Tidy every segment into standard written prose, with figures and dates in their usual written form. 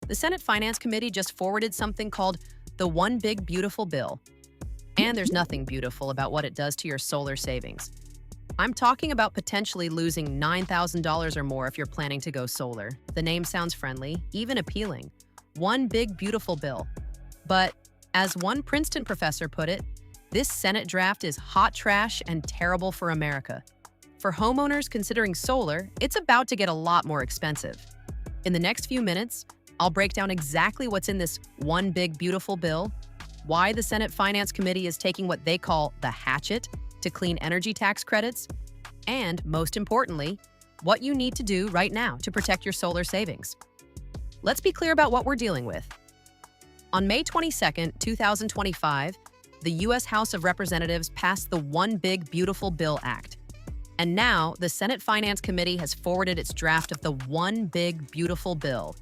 The Senate Finance Committee just forwarded something called the One Big Beautiful Bill. And there's nothing beautiful about what it does to your solar savings. I'm talking about potentially losing $9,000 or more if you're planning to go solar. The name sounds friendly, even appealing. One Big Beautiful Bill. But as one Princeton professor put it, this Senate draft is hot trash and terrible for America. For homeowners considering solar, it's about to get a lot more expensive. In the next few minutes, I'll break down exactly what's in this One Big Beautiful Bill, why the Senate Finance Committee is taking what they call the hatchet to clean energy tax credits, and most importantly, what you need to do right now to protect your solar savings. Let's be clear about what we're dealing with. On May 22, 2025, the U.S. House of Representatives passed the One Big Beautiful Bill Act. And now, the Senate Finance Committee has forwarded its draft of the One Big Beautiful Bill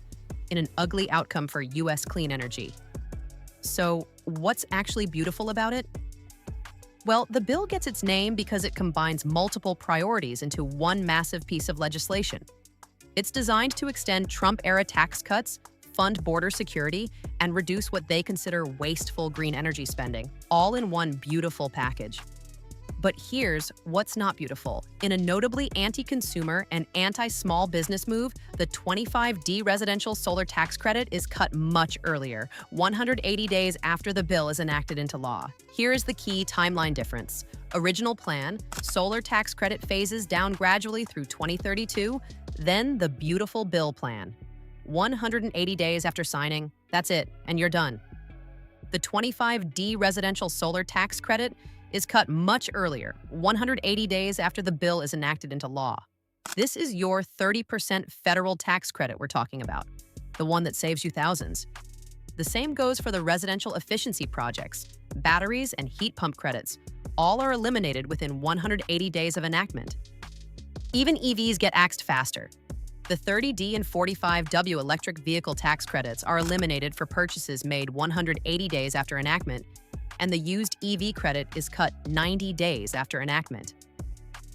in an ugly outcome for U.S. clean energy. So, what's actually beautiful about it? Well, the bill gets its name because it combines multiple priorities into one massive piece of legislation. It's designed to extend Trump-era tax cuts, fund border security, and reduce what they consider wasteful green energy spending, all in one beautiful package. But here's what's not beautiful. In a notably anti-consumer and anti-small business move, the 25D residential solar tax credit is cut much earlier, 180 days after the bill is enacted into law. Here is the key timeline difference. Original plan, solar tax credit phases down gradually through 2032, then the beautiful bill plan. 180 days after signing, that's it, and you're done. The 25D residential solar tax credit is cut much earlier, 180 days after the bill is enacted into law. This is your 30% federal tax credit we're talking about, the one that saves you thousands. The same goes for the residential efficiency projects, batteries, and heat pump credits. All are eliminated within 180 days of enactment. Even EVs get axed faster. The 30D and 45W electric vehicle tax credits are eliminated for purchases made 180 days after enactment, and the used EV credit is cut 90 days after enactment.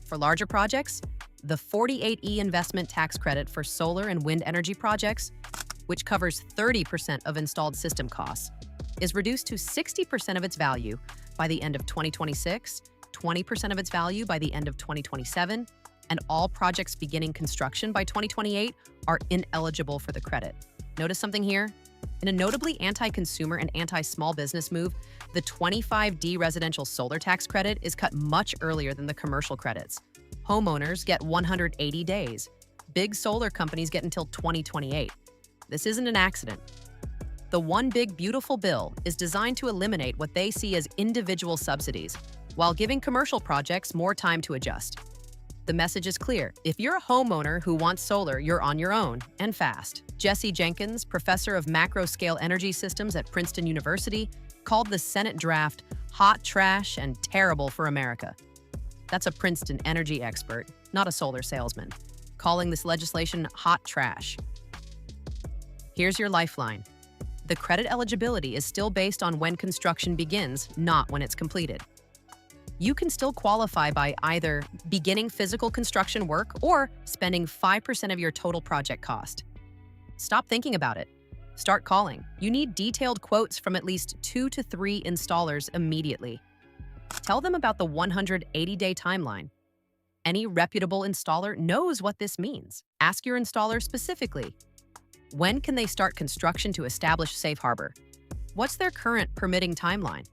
For larger projects, the 48E investment tax credit for solar and wind energy projects, which covers 30% of installed system costs, is reduced to 60% of its value by the end of 2026, 20% of its value by the end of 2027, and all projects beginning construction by 2028 are ineligible for the credit. Notice something here? In a notably anti-consumer and anti-small business move, the 25D residential solar tax credit is cut much earlier than the commercial credits. Homeowners get 180 days. Big solar companies get until 2028. This isn't an accident. The One Big Beautiful Bill is designed to eliminate what they see as individual subsidies, while giving commercial projects more time to adjust. The message is clear. If you're a homeowner who wants solar, you're on your own, and fast. Jesse Jenkins, professor of macro-scale energy systems at Princeton University, called the Senate draft hot trash and terrible for America. That's a Princeton energy expert, not a solar salesman, calling this legislation hot trash. Here's your lifeline. The credit eligibility is still based on when construction begins, not when it's completed. You can still qualify by either beginning physical construction work or spending 5% of your total project cost. Stop thinking about it. Start calling. You need detailed quotes from at least 2 to 3 installers immediately. Tell them about the 180-day timeline. Any reputable installer knows what this means. Ask your installer specifically. When can they start construction to establish safe harbor? What's their current permitting timeline?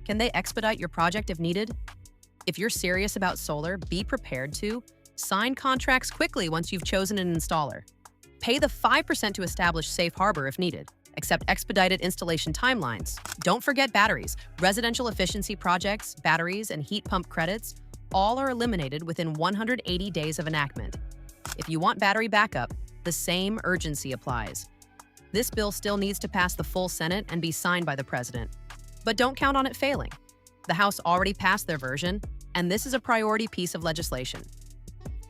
Can they expedite your project if needed? If you're serious about solar, be prepared to sign contracts quickly once you've chosen an installer. Pay the 5% to establish safe harbor if needed. Accept expedited installation timelines. Don't forget batteries. Residential efficiency projects, batteries, and heat pump credits all are eliminated within 180 days of enactment. If you want battery backup, the same urgency applies. This bill still needs to pass the full Senate and be signed by the President. But don't count on it failing. The House already passed their version, and this is a priority piece of legislation.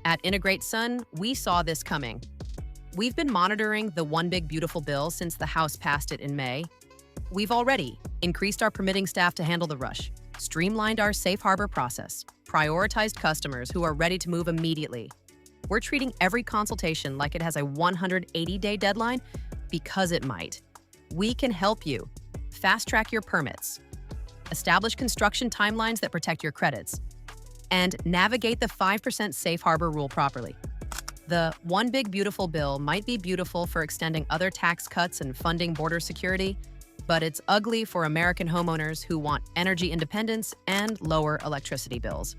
At IntegrateSun, we saw this coming. We've been monitoring the One Big Beautiful Bill since the House passed it in May. We've already increased our permitting staff to handle the rush, streamlined our safe harbor process, prioritized customers who are ready to move immediately. We're treating every consultation like it has a 180-day deadline because it might. We can help you. Fast-track your permits, establish construction timelines that protect your credits, and navigate the 5% safe harbor rule properly. The One Big Beautiful Bill might be beautiful for extending other tax cuts and funding border security, but it's ugly for American homeowners who want energy independence and lower electricity bills.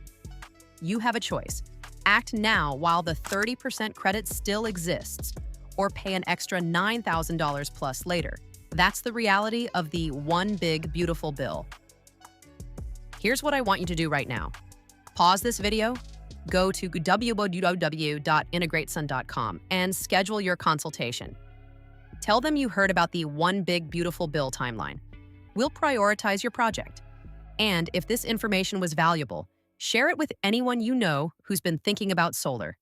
You have a choice. Act now while the 30% credit still exists, or pay an extra $9,000 plus later. That's the reality of the One Big Beautiful Bill. Here's what I want you to do right now. Pause this video, go to www.IntegrateSun.com and schedule your consultation. Tell them you heard about the One Big Beautiful Bill timeline. We'll prioritize your project. And if this information was valuable, share it with anyone you know who's been thinking about solar.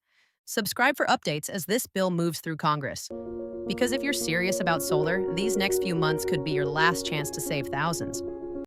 Subscribe for updates as this bill moves through Congress. Because if you're serious about solar, these next few months could be your last chance to save thousands.